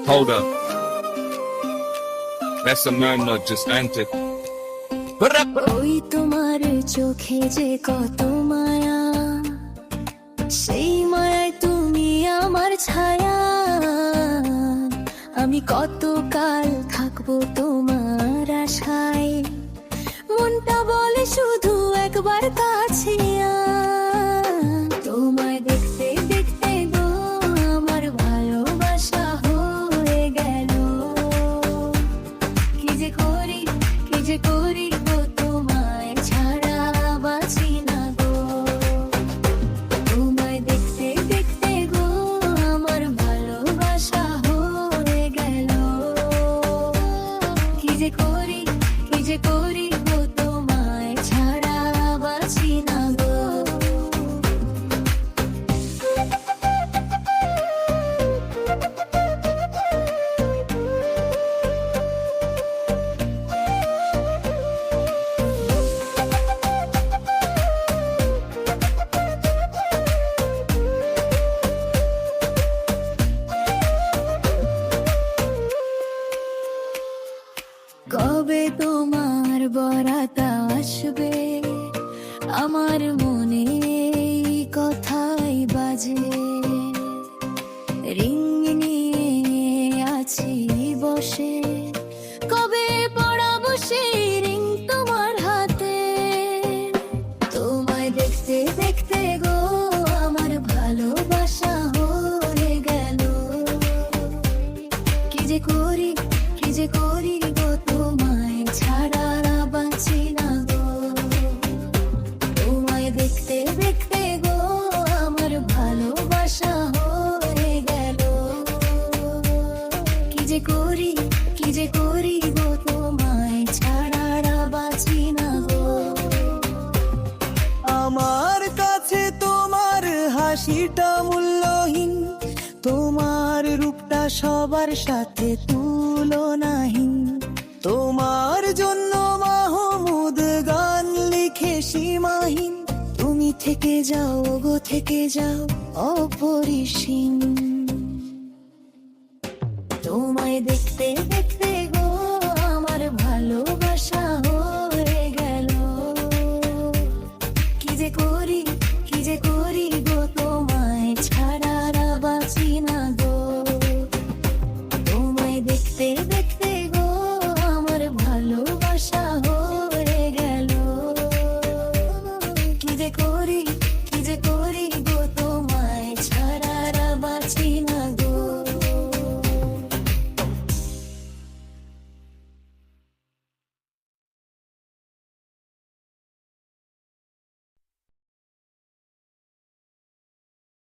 Hold up. That's a man that just entered. ওই তোমার চোখে যে কত মায়া, সেই মায়ায় তুমি আমার ছায়া। আমি কতকাল থাকবো তোমার আশায়, মনটা বলে শুধু একবার কাছে আয়। তোমায় দেখতে দেখতে গো আমার ভালোবাসা হয়ে গেল। কি যে করি কি যে করি গো, তোমায় ছাড়া বাঁচি না গো। তোমায় দেখতে দেখতে গো আমার ভালোবাসা হয়ে গেল। কি যে করি গো, তোমায় ছাড়া বাঁচি না গো। কবে তোমার বরাত আসবে, আমার মনে এই কথাই বাজে। রিং নিয়ে আছি বসে, কবে পড়াবো সেই রিং তোমার হাতে। তোমায় দেখতে দেখতে গো আমার ভালোবাসা হয়ে গেল। কি যে করি গো, তোমায় ছাড়া বাঁচি না গো। তোমায় দেখতে দেখতে গো আমার ভালোবাসা হয়ে গেল। কি যে করি গো, তোমায় ছাড়া বাঁচি না গো। আমার কাছে তোমার হাসিটা মূল্যহীন, তোমার রূপটা সবার সাথে তুলনাহীন। তোমার জন্য মাহমুদ গান লিখে সীমাহীন। তুমি থেকে যাও গো, থেকে যাও অপরিসীম।